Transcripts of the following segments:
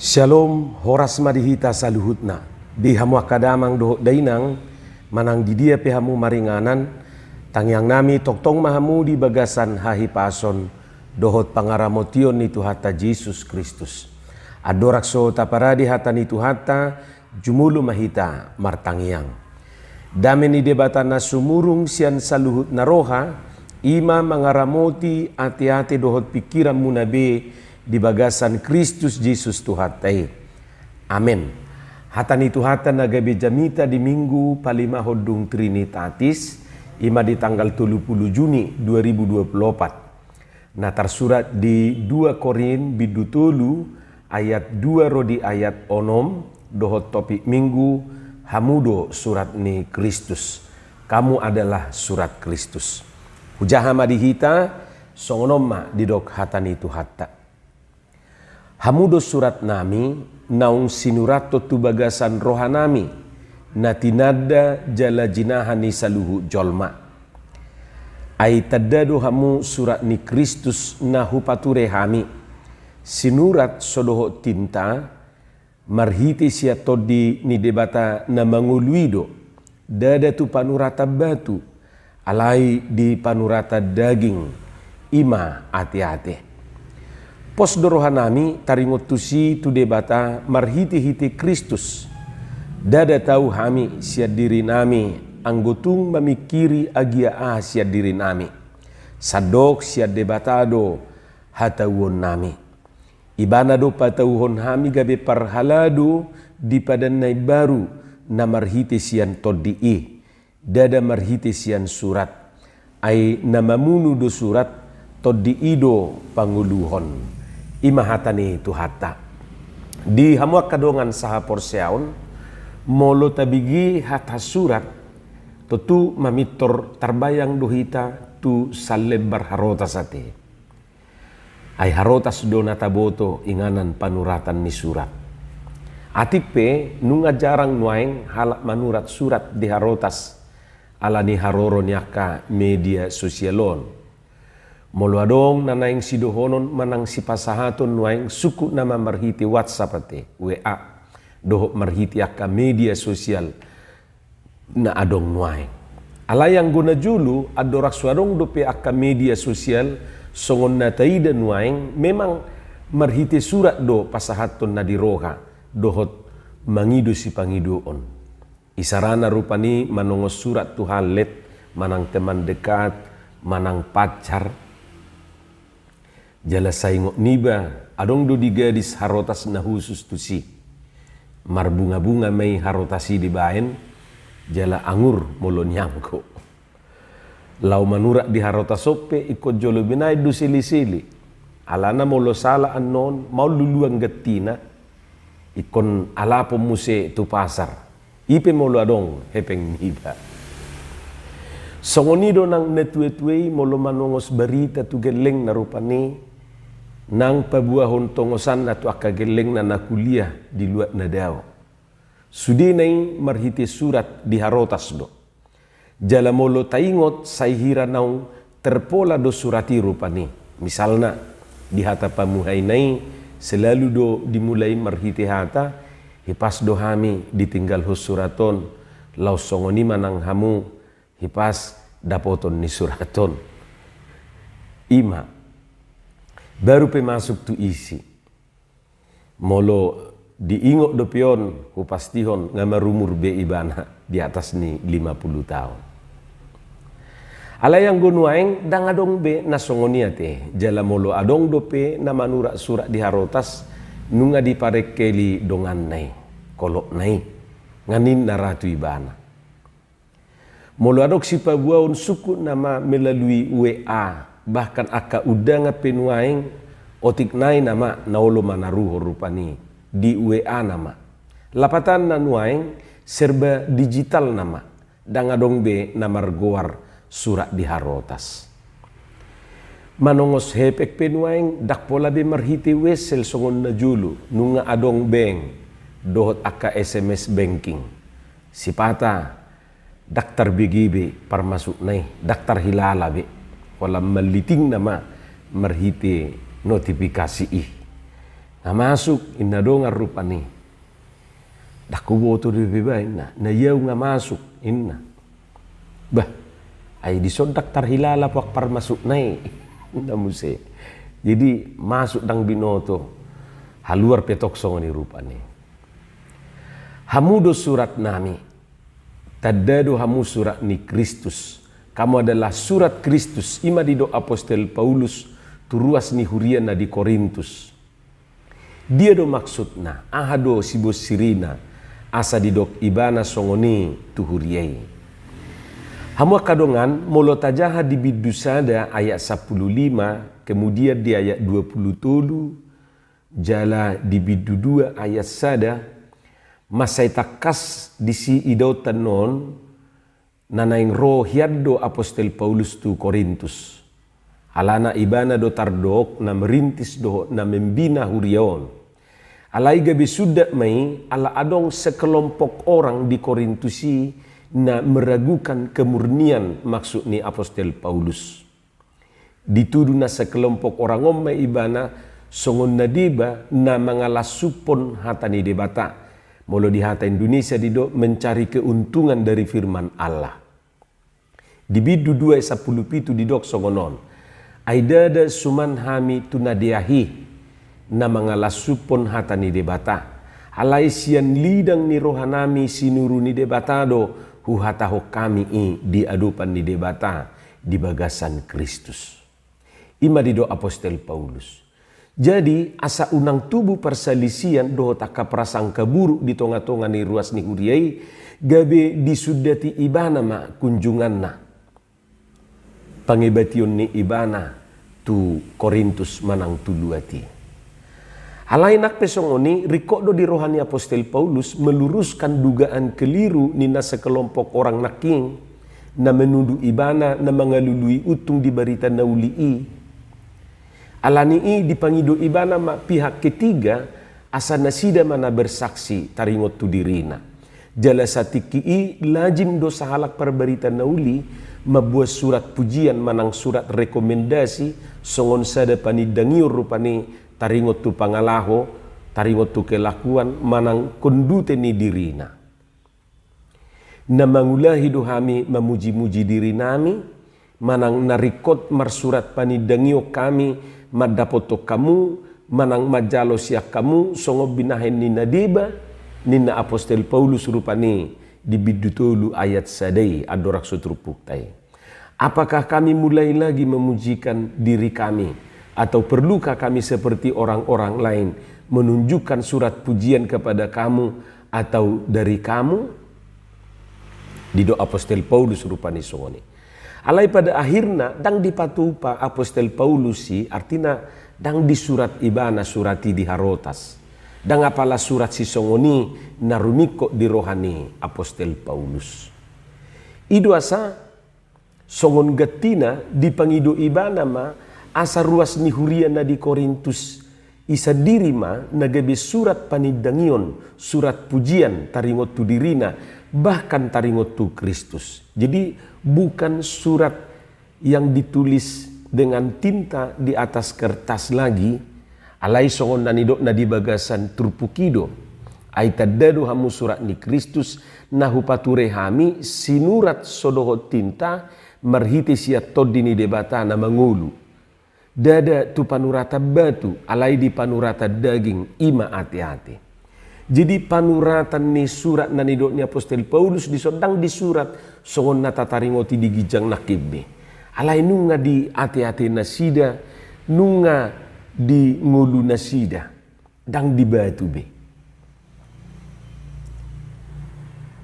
Shalom, horas madihita saluhutna. Di hamu akadamang dohok dainang, manang di dia pehamu maringanan, tangyang nami toktong mahamu di bagasan hahi pason, dohot pangaramotion ni Tuhata Yesus Kristus. Adorakso taparadi hata ni Tuhata, jumulu mahita martangyang. Dami ni debata na sumurung sian saluhut na roha, ima mangaramoti ati-ati dohot pikiran munabe, di bagasan Kristus Yesus Tuhatai. Amin. Hatan itu hatan nagabe jamita di minggu palima hodung Trinitatis ima di tanggal 30 Juni 2024. Nah tersurat di 2 Korin bidu tolu ayat 2 rodi ayat onom dohot topik minggu hamudo surat ni Kristus. Kamu adalah surat Kristus. Hujahama dihita songonoma didok hatan itu hatta. Hamudo surat nami, naung sinurato tu bagasan rohanami, na tinada jala jinahani saluhu jolma. Ai tadado hamu surat ni Kristus na hupature hami, sinurat sodoho tinta, marhiti sia todi ni debata na manguluido, dada tu panurata batu, alai di panurata daging, ima ati-ati. Pos dorohanami taringotusi tu debata marhiti-hiti Kristus. Dada tahu hami siad diri nami anggotung memikiri agia siad diri nami. Sadok siad debatado hatawon nami. Ibana do patauhon hami gabe parhalado di padanay baru na marhiti sian todii. Dada marhiti sian surat. Ay namamunu do surat todii do panguluhon. Imahatani Tuhata. Di hamuak kadongan saha porseaon, molo tabigi hata surat, tutu mamitor terbayang dohita tu salebar harotas ate. Ay harotas do nataboto inganan panuratan ni surat. Atipe nunga jarang nuaing halak manurat surat di harotas ala ni haroro niaka media sosialon. Molo adong nanaing sidohonon manang sipasahaton nuaing suku nama marhiti WhatsApp ate WA dohok marhiti akka media sosial na adong nuaing. Alayang guna julu adorak suadong dope akka media sosial songon na taida nuaing memang marhiti surat do pasahaton na diroha dohot mangido si pangidoon. Isarana rupani manongos surat tu halet manang teman dekat manang pacar. Jala saingok niba, adong do di gadis harotas na husus tusi. Marbunga-bunga may harotasi di bahen, jala angur molon yangko. Lau manurak di harotas sope, ikut jolo binay do sili-sili. Alana molo sala anon, mau luluang gatina, ikon alapo muse tu pasar. Ipe molo adong hepeng niba. Songonido nang netwe-twe molo manongos barita tu geleng na rupani, nang pabuahon tongosan atau akageleng na nakuliah di luar nadao. Sudi nai marhiti surat di harotas do. Jala molo taingot saihira naung terpola do surati rupani. Misalna di hata pamuhay nai selalu do dimulai marhiti hata hipas do hami ditinggal hus suraton lau songoni manang hamu hipas dapoton ni suraton. Ima baru pemasuk tu isi. Molo diingok do pion hupastihon ngamarumur be ibana di atas ni 50 tahun. Alayang gunuaeng dang adong be nasongonia te. Jala molo adong dope na manura surat di harotas nunga di parekeli dongan nai kolok nai nganin naratu ibana. Molo adok si pabuaon suku nama melalui WA bahkan aka udanga penuaing otik nai nama naolo manaruho rupani di WA nama. Lapatan na nuaing serba digital nama dangadong be namargoar surat di harotas. Manongos hepek penuaing dakpola be marhiti wesel songon na julu nunga adong beng dohot aka SMS banking. Sipata daktar bigibe parmasuk nai daktar hilala be wala maliting nama marhiti notifikasi ih. Na masuk inna dongar rupani. Daku boto di bebai na yau nga masuk inna. Bah, ay disodak tarhilala pak par masuk nai. Inna muse. Jadi masuk dang binoto haluar petok songoni rupani. Hamudo surat nami. Tadado hamu surat ni Kristus. Kamu adalah surat Kristus. Ima di do Apostel Paulus turuas ni huriana di Korintus. Dia do maksudna. Ahado sibos sirina. Asa di dok ibana songoni tuhuriai. Hamu kadongan molo tajaha di bidusada ayat 15. Kemudian di ayat 20 jala di bidu 2 ayat sada. Masai takas di si idau tanon nanaing roh hiaddo Apostel Paulus tu Korintus. Alana ibana do tardok na merintis do na membina hurion. Alai gabi sudah mai ala adong sekelompok orang di Korintusi na meragukan kemurnian maksud ni Apostel Paulus. Dituduh na sekelompok orang omai ibana songon nadiba na mangalasupon hatani debata. Molo di hata Indonesia dido mencari keuntungan dari firman Allah. Di bidu 2:10 pitu didok songonon. Aidada suman hami tunadiahi na mangalasupon hatani debata. Alai sian lidang ni rohanami sinuru ni debatado huhataho kami di adupan ni debata di bagasan Kristus. Ima dido Apostel Paulus. Jadi asa unang tubuh persalisian do taka prasangka buruk di tonga-tonga ni ruas ni huriai gabe disudati ibana ma kunjunganna. Pangibation ni ibana tu Korintus manang tuluati. Halainak pesongoni rikodo di rohani Apostel Paulus meluruskan dugaan keliru nina sekelompok orang naking na menuduh ibana na mengalului utung di barita naulii. Alani dipangido ibana ma pihak ketiga asa nasida mana bersaksi taringot tu dirina. Jala satiki lajim dosa halak perberita nauli mabuat surat pujian manang surat rekomendasi songon sada panidangiur rupani taringot tu pangalaho taringot tu kelakuan manang kondute ni dirina. Na mangulahi dohami memuji-muji diri nami manang narikot marsurat panidangio kami madapoto kamu manang majalo siak kamu songo binahen nina deba nina Apostel Paulus rupani di bidutulu ayat sadai adorak sutrupuk tai. Apakah kami mulai lagi memujikan diri kami atau perlukah kami seperti orang-orang lain menunjukkan surat pujian kepada kamu atau dari kamu? Dido Apostel Paulus rupani songoni. Alai pada akhirnya dang dipatupa Apostel Paulus si artina dang di surat ibana surati di harotas. Dang apalah surat si songoni narumiko di rohani Apostel Paulus. Ido asa songon gatina dipangido ibana ma asa ruas ni huriana di Korintus isa diri ma nagabe surat panidangion surat pujian taringot tu dirina bahkan taringot tu Kristus. Jadi bukan surat yang ditulis dengan tinta di atas kertas lagi. Alai songon nanidok na di bagasan turpukido. Aitadado hamu surat ni Kristus nahu pature hami sinurat sodoho tinta marhiti siat todini debata na mangulu. Dada tu panurata batu alai di panurata daging ima hati-hati. Jadi panuratan ni surat nanidok ni Apostel Paulus disodang di surat songon natataringoti di gijang nakibbe. Alai nunga di hati-hati nasida, nunga di ngulu nasida, dang di batu be.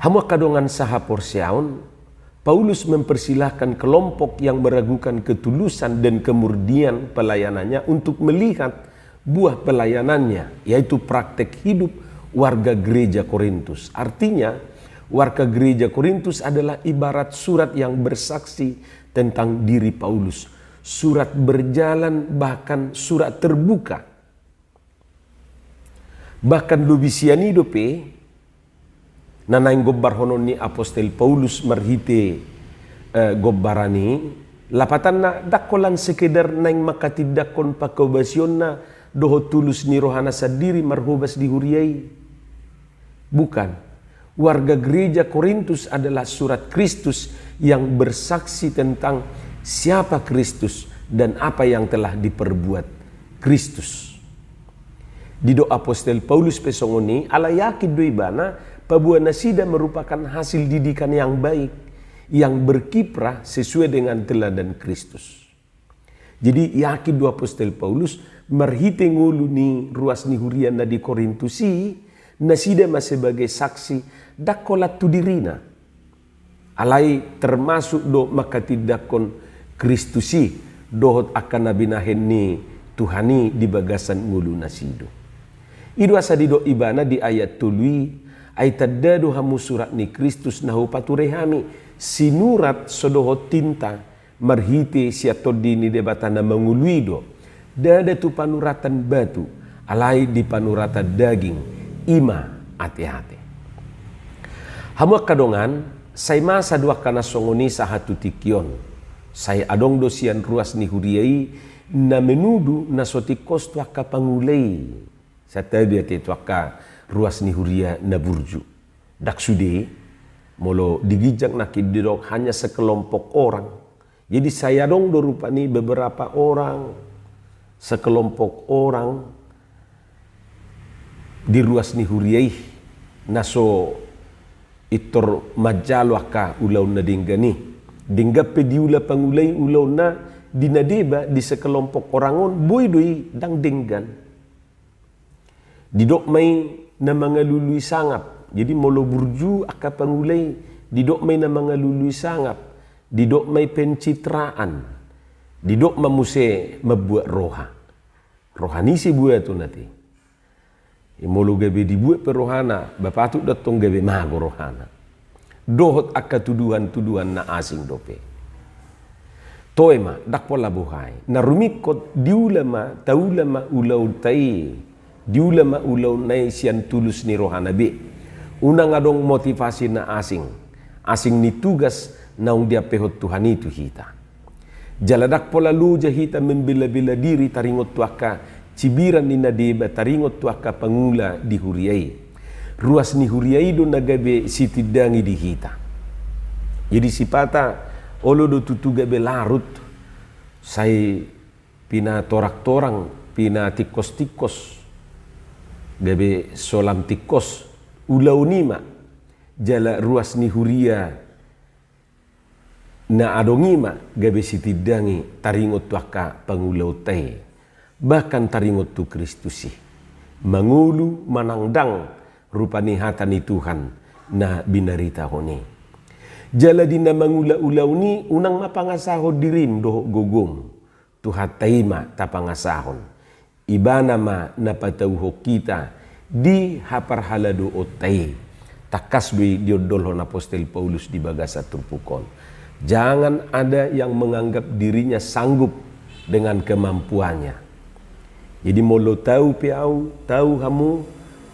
Hamu kadongan saha porsiaun, Paulus mempersilahkan kelompok yang meragukan ketulusan dan kemurnian pelayanannya untuk melihat buah pelayanannya, yaitu praktek hidup warga gereja Korintus. Artinya, warga gereja Korintus adalah ibarat surat yang bersaksi tentang diri Paulus. Surat berjalan, bahkan surat terbuka. Bahkan lubisiani dope, nanaing gobbar honon ni Apostel Paulus marhite gobbarani, lapatan na dakolan sekedar naing makatidakon pakobasyon na doho tulus ni rohana sadiri marhubas dihuriai. Bukan. Warga gereja Korintus adalah surat Kristus yang bersaksi tentang siapa Kristus dan apa yang telah diperbuat Kristus. Di doa Apostel Paulus pesongoni, ala yakin doi bana, pabuana nasida merupakan hasil didikan yang baik, yang berkiprah sesuai dengan teladan Kristus. Jadi yakin dua Apostel Paulus, marhite ngulu ni ruas ni hurian na di Korintusi, nasida mas sebagai saksi, dakolat tu dirina. Alai termasuk do makatidakon Kristusi, dohot akan nabinahen ni Tuhani di bagasan ngulu nasido. Idu asa di do ibana di ayat tului, ay tadado hamu surat ni Kristus nahu paturehami, sinurat sodoho tinta, marhite siatodi ni debatana mengului do, dada tu panuratan batu, alai di panuratan daging, ima hati-hati. Hamu kadongan, say masa dua kana songoni sahatu tikion, say adong dosian ruas ni huriai, na menudu na sotikos tuaka pangulei. Sa tabiat itu aka ruas ni huria na burju. Dak sude molo digijak na kididok hanya sekelompok orang. Jadi saya dong do rupani beberapa orang, sekelompok orang di ruas ni huriai naso itor majalo aka ulau na dinggani. Dinggape diula pangulei ulau na dinadeba di sekelompok orangon boy doi dang dinggan. Didok may na mga luluy sangap. Jadi molo burju aka pangulay. Didok may na mga luluy sangap. Didok may pencitraan. Didok mamuse mabuat roha. Rohani si buat tu nanti. Molo gabe dibuat perohana. Bapatuk datong gabe mago rohana. Dohot aka tuduhan-tuduhan na asing dope. Toema dak pola buhay. Narumikot diulama taulama ulau tai. Diulama ulau nai sian tulus ni rohana be. Unang adong motivasi na asing. Asing ni tugas naung dia pehot Tuhan itu hita. Jaladak pola luja hita membela-bela diri taringot tuaka cibiran ni nadeba taringot tuaka pangula di huriai. Ruas ni huriai do nagabe sitidangi di hita. Jadi sipata olo do tutu gabe larut. Sai pina torak-torang, pina tikos-tikos. Gabe solam tikos ulau nima jala ruas ni huria na adongima gabe sitidangi taringot tuaka pangulau tai bahkan taringot tu Kristusi mangulu manangdang rupani hatani Tuhan na binarita honi jala dina mangula ulau ni unang mapangasahod dirim doh gogong tuhataima tapangasahon ibana ma napatauho kita di hapar halado otai takasbi diodolhon Apostel Paulus di bagasa turpukon. Jangan ada yang menganggap dirinya sanggup dengan kemampuannya. Jadi molo tahu piau, tahu hamu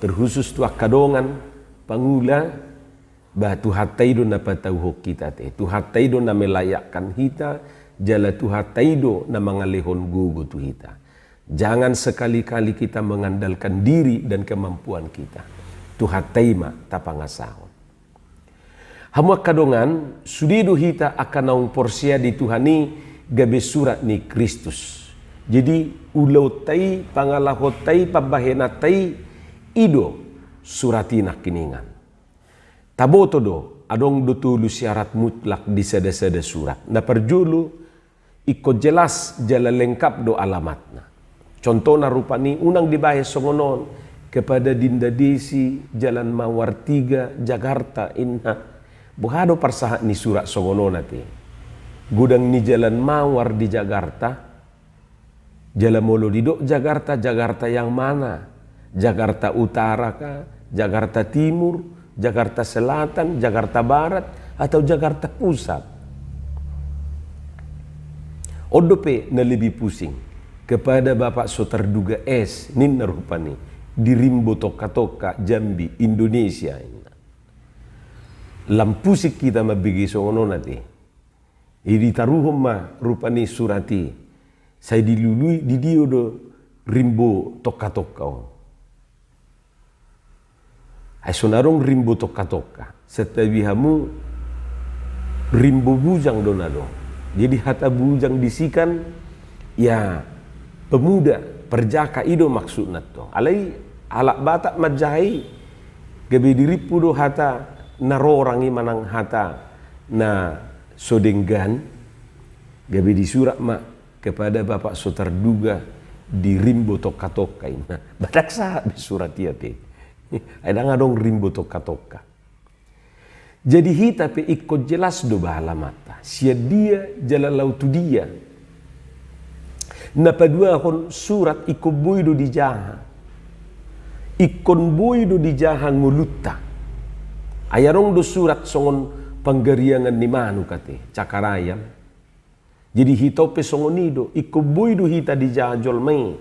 terkhusus tuah kadongan pangula bah tuhataido napatauho kita te. Tuhataido na melayakkan kita jala tuhataido na mangalehon gugu tu kita. Jangan sekali-kali kita mengandalkan diri dan kemampuan kita. Tuhataima tapangasahon. Hamua kadongan sudido hita akan naung porsia di Tuhani gabe surat ni Kristus. Jadi ulau tai pangalahot tai pabahena tai ido suratina kiningan. Taboto do adong do tulu syarat mutlak di sada-sada surat. Na perjulu ikut jelas jala lengkap do alamatna. Contohna rupani unang dibahas songonon kepada Dinda Desi Jalan Mawar 3 Jakarta inna buhado parsahat ni surat songonon nati gudang ni Jalan Mawar di Jakarta Jalan Molo didok Jakarta Jakarta yang mana Jakarta Utara kah Jakarta Timur Jakarta Selatan Jakarta Barat atau Jakarta Pusat odope na lebih pusing kepada Bapak so terduga S ninna rupani di Rimbo Toka-Toka Jambi Indonesia lampusik kita mabigi songono nati idi taruhom ma rupani surati saya dilului di diodo rimbo toka-toka. Ay sunarong rimbo toka-toka. Setabi hamu rimbo bujang donado. Jadi hata bujang disikan ya pemuda perjaka ido maksudna to. Alai alak batak majai gabe diripu do hata narorangi manang hata na sodenggan gabe disurat mak kepada bapak so terduga di rimbo toka-toka ini. Nah, badak sah surat dia te. Ada ngadong rimbo toka-toka. Jadi hita pe ikut jelas do bahala mata. Sia dia jala lautu dia. Napa dua kon surat ikut boy do di jaha. Ikon boy do di jaha nguluta. Ayarong do surat songon panggeriangan ni manu kate cakarayam. Jadi hita pe songon nido ikut boy do hita di jaha jolmei.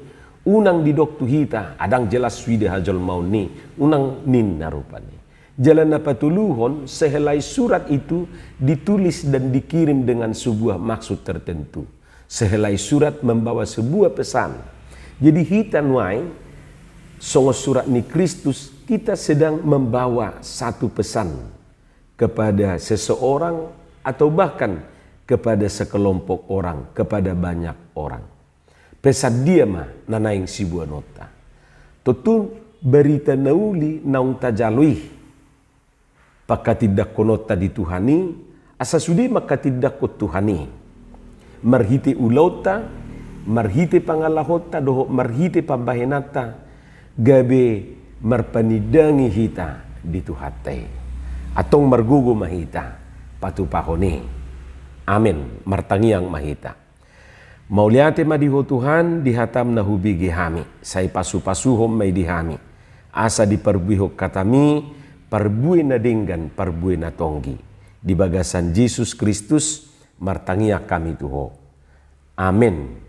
Unang di doktu hita, adang jelas wide hajol mau ni, unang nin narupani. Jalan apa tuluhon, sehelai surat itu ditulis dan dikirim dengan sebuah maksud tertentu. Sehelai surat membawa sebuah pesan. Jadi hita nuai, songo surat ni Kristus, kita sedang membawa satu pesan kepada seseorang atau bahkan kepada sekelompok orang, kepada banyak orang. Pesan dia mah nanaing si buah nota. Tutun berita nauli naung tajalui. Paka tidak konota dituhani, asa sudi maka tidak ko tuhani. Marhite ulauta, marhite pangalahota doho marhite pambahenata, gabe marpanidangi hita dituhatai. Atong margugo mahita patupahoni. Amin. Martangiang mahita. Mauliate madiho Tuhan dihatam na hubigi hami. Say pasu-pasuhom may dihami. Asa di parbuihok katami, parbuih na dinggan, parbuih na tonggi. Di bagasan Jesus Kristus, martangiak kami tuho. Amin.